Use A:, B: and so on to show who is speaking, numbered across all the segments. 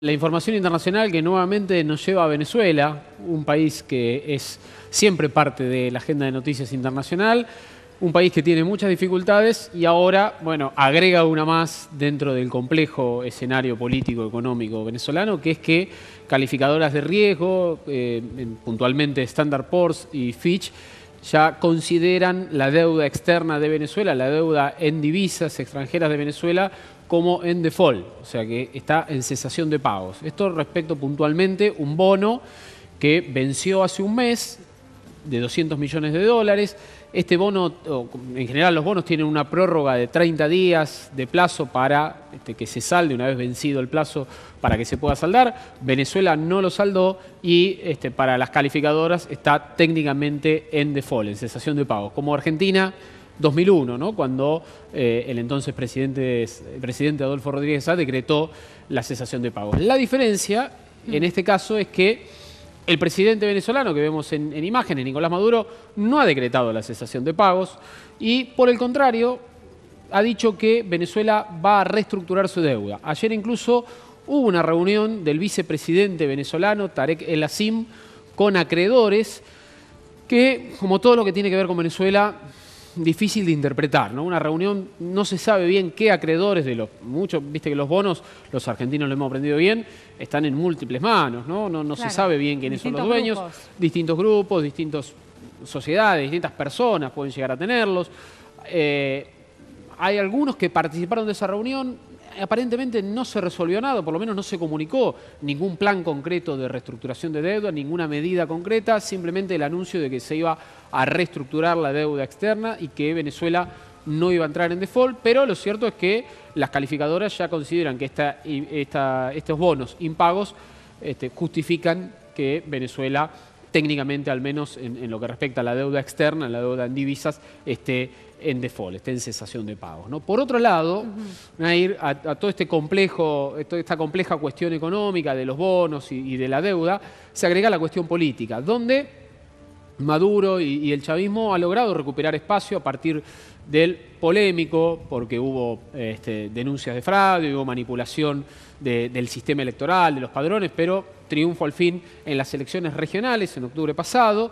A: La información internacional que nuevamente nos lleva a Venezuela, un país que es siempre parte de la agenda de noticias internacional, un país que tiene muchas dificultades y ahora, bueno, agrega una más dentro del complejo escenario político económico venezolano, que es que calificadoras de riesgo, puntualmente Standard & Poor's y Fitch, ya consideran la deuda externa de Venezuela, la deuda en divisas extranjeras de Venezuela, como en default, o sea que está en cesación de pagos. Esto respecto puntualmente un bono que venció hace un mes de 200 millones de dólares. Este bono, en general los bonos tienen una prórroga de 30 días de plazo para que se salde una vez vencido el plazo para que se pueda saldar. Venezuela no lo saldó y para las calificadoras está técnicamente en default, en cesación de pagos. Como Argentina, 2001, ¿no? Cuando el entonces presidente Adolfo Rodríguez Sá decretó la cesación de pagos. La diferencia en este caso es que el presidente venezolano que vemos en imágenes, Nicolás Maduro, no ha decretado la cesación de pagos y, por el contrario, ha dicho que Venezuela va a reestructurar su deuda. Ayer incluso hubo una reunión del vicepresidente venezolano, Tarek El Assim, con acreedores que, como todo lo que tiene que ver con Venezuela, difícil de interpretar, ¿no? Una reunión, no se sabe bien qué acreedores de los muchos, viste que los bonos, los argentinos lo hemos aprendido bien, están en múltiples manos, ¿no? No claro, se sabe bien quiénes son los dueños, distintos grupos, distintas sociedades, distintas personas pueden llegar a tenerlos. Hay algunos que participaron de esa reunión, aparentemente no se resolvió nada, por lo menos no se comunicó ningún plan concreto de reestructuración de deuda, ninguna medida concreta, simplemente el anuncio de que se iba a reestructurar la deuda externa y que Venezuela no iba a entrar en default, pero lo cierto es que las calificadoras ya consideran que estos bonos impagos justifican que Venezuela técnicamente, al menos en lo que respecta a la deuda externa, la deuda en divisas, esté en default, esté en cesación de pagos, ¿no? Por otro lado, a todo este complejo, toda esta compleja cuestión económica de los bonos y de la deuda, se agrega la cuestión política, donde Maduro y el chavismo ha logrado recuperar espacio a partir del polémico, porque hubo denuncias de fraude, hubo manipulación del sistema electoral, de los padrones, pero triunfo al fin en las elecciones regionales en octubre pasado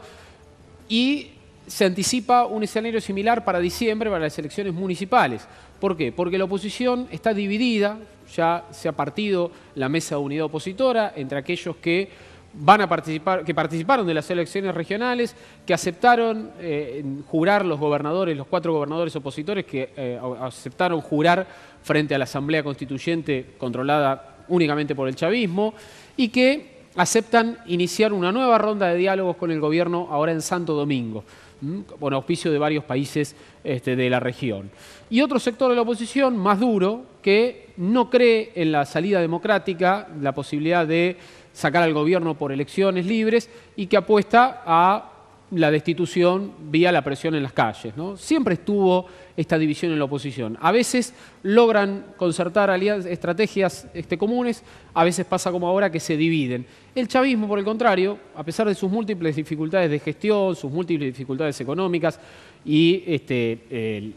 A: y se anticipa un escenario similar para diciembre, para las elecciones municipales. ¿Por qué? Porque la oposición está dividida, ya se ha partido la mesa de unidad opositora entre aquellos que van a participar, que participaron de las elecciones regionales, que aceptaron jurar los 4 gobernadores opositores que aceptaron jurar frente a la Asamblea Constituyente controlada únicamente por el chavismo y que aceptan iniciar una nueva ronda de diálogos con el gobierno ahora en Santo Domingo, con auspicio de varios países de la región. Y otro sector de la oposición, más duro, que no cree en la salida democrática, la posibilidad de sacar al gobierno por elecciones libres y que apuesta a la destitución vía la presión en las calles, ¿no? Siempre estuvo esta división en la oposición. A veces logran concertar estrategias comunes, a veces pasa como ahora que se dividen. El chavismo, por el contrario, a pesar de sus múltiples dificultades de gestión, sus múltiples dificultades económicas y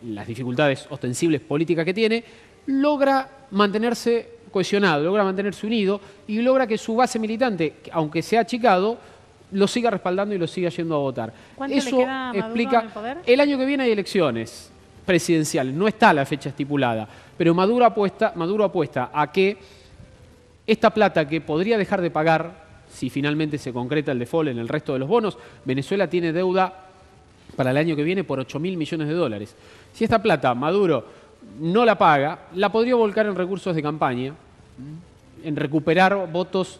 A: las dificultades ostensibles políticas que tiene, logra mantenerse cohesionado, logra mantenerse unido y logra que su base militante, aunque se ha achicado, lo siga respaldando y lo siga yendo a votar.
B: ¿Cuánto
A: Eso
B: le queda a Maduro
A: explica,
B: en el poder?
A: El año que viene hay elecciones presidenciales, no está la fecha estipulada, pero Maduro apuesta a que esta plata que podría dejar de pagar, si finalmente se concreta el default en el resto de los bonos, Venezuela tiene deuda para el año que viene por 8.000 millones de dólares. Si esta plata Maduro no la paga, la podría volcar en recursos de campaña, en recuperar votos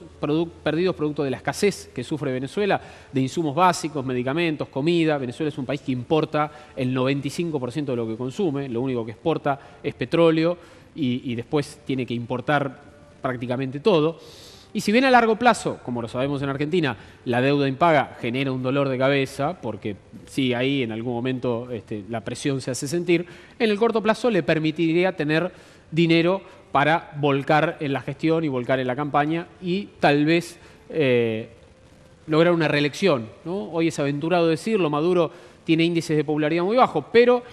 A: perdidos producto de la escasez que sufre Venezuela, de insumos básicos, medicamentos, comida. Venezuela es un país que importa el 95% de lo que consume, lo único que exporta es petróleo y después tiene que importar prácticamente todo. Y si bien a largo plazo, como lo sabemos en Argentina, la deuda impaga genera un dolor de cabeza, porque sí, ahí en algún momento la presión se hace sentir, en el corto plazo le permitiría tener dinero para volcar en la gestión y volcar en la campaña y tal vez lograr una reelección, ¿no? Hoy es aventurado decirlo, Maduro tiene índices de popularidad muy bajos, pero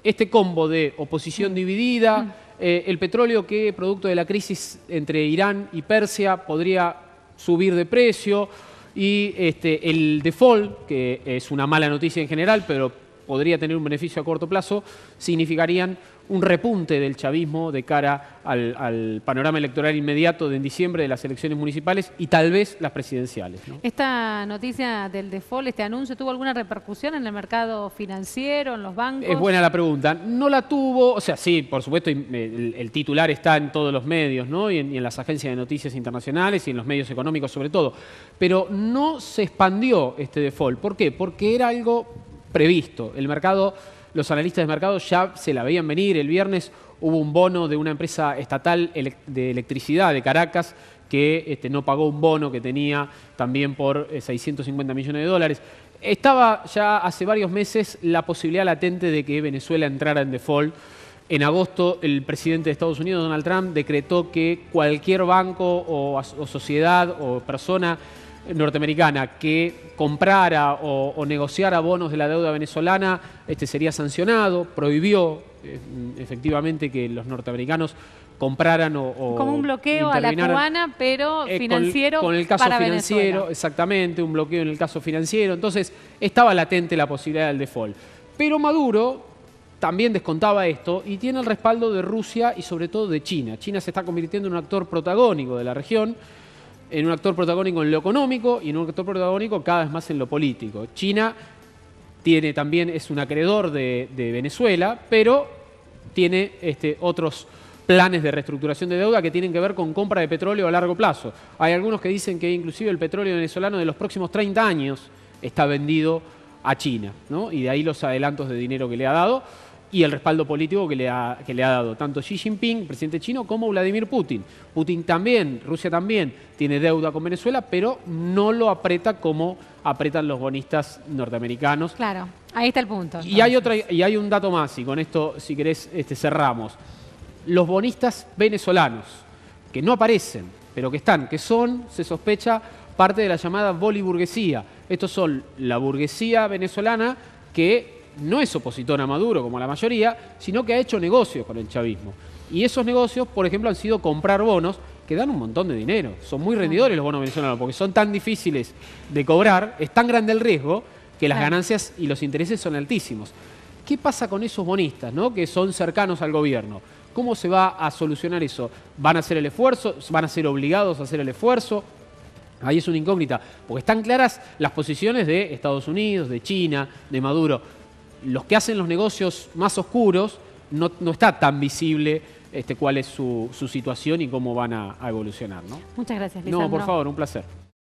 A: este combo de oposición dividida, el petróleo que, producto de la crisis entre Irán y Persia, podría subir de precio, y el default, que es una mala noticia en general, pero podría tener un beneficio a corto plazo, significarían un repunte del chavismo de cara al panorama electoral inmediato de en diciembre de las elecciones municipales y tal vez las presidenciales, ¿no?
B: ¿Esta noticia del default, este anuncio, tuvo alguna repercusión en el mercado financiero, en los bancos?
A: Es buena la pregunta. No la tuvo, o sea, sí, por supuesto, el titular está en todos los medios, ¿no? Y en las agencias de noticias internacionales y en los medios económicos sobre todo. Pero no se expandió este default. ¿Por qué? Porque era algo previsto. El mercado, los analistas de mercado ya se la veían venir. El viernes hubo un bono de una empresa estatal de electricidad de Caracas que no pagó un bono que tenía también por 650 millones de dólares. Estaba ya hace varios meses la posibilidad latente de que Venezuela entrara en default. En agosto, el presidente de Estados Unidos, Donald Trump, decretó que cualquier banco o sociedad o persona norteamericana que comprara o negociara bonos de la deuda venezolana sería sancionado. Prohibió efectivamente que los norteamericanos compraran o
B: como un bloqueo a la cubana, pero financiero
A: con el caso
B: para
A: financiero,
B: Venezuela.
A: exactamente, un bloqueo en el caso financiero. Entonces estaba latente la posibilidad del default. Pero Maduro también descontaba esto y tiene el respaldo de Rusia y sobre todo de China. China se está convirtiendo en un actor protagónico de la región, en un actor protagónico en lo económico y en un actor protagónico cada vez más en lo político. China también es un acreedor de Venezuela, pero tiene otros planes de reestructuración de deuda que tienen que ver con compra de petróleo a largo plazo. Hay algunos que dicen que inclusive el petróleo venezolano de los próximos 30 años está vendido a China, ¿no? Y de ahí los adelantos de dinero que le ha dado y el respaldo político que le ha dado tanto Xi Jinping, presidente chino, como Vladimir Putin. Putin también, Rusia también, tiene deuda con Venezuela, pero no lo aprieta como apretan los bonistas norteamericanos.
B: Claro, ahí está el punto.
A: Y hay un dato más, y con esto, si querés, cerramos. Los bonistas venezolanos, que no aparecen, pero que están, que son, se sospecha, parte de la llamada boliburguesía. Estos son la burguesía venezolana que no es opositora a Maduro, como la mayoría, sino que ha hecho negocios con el chavismo. Y esos negocios, por ejemplo, han sido comprar bonos que dan un montón de dinero. Son muy rendidores los bonos venezolanos, porque son tan difíciles de cobrar, es tan grande el riesgo, que las ganancias y los intereses son altísimos. ¿Qué pasa con esos bonistas, ¿no?, que son cercanos al gobierno? ¿Cómo se va a solucionar eso? ¿Van a hacer el esfuerzo? ¿Van a ser obligados a hacer el esfuerzo? Ahí es una incógnita, porque están claras las posiciones de Estados Unidos, de China, de Maduro. Los que hacen los negocios más oscuros no está tan visible cuál es su situación y cómo van a evolucionar, ¿no?
B: Muchas gracias, Lisandro.
A: No, por favor, un placer.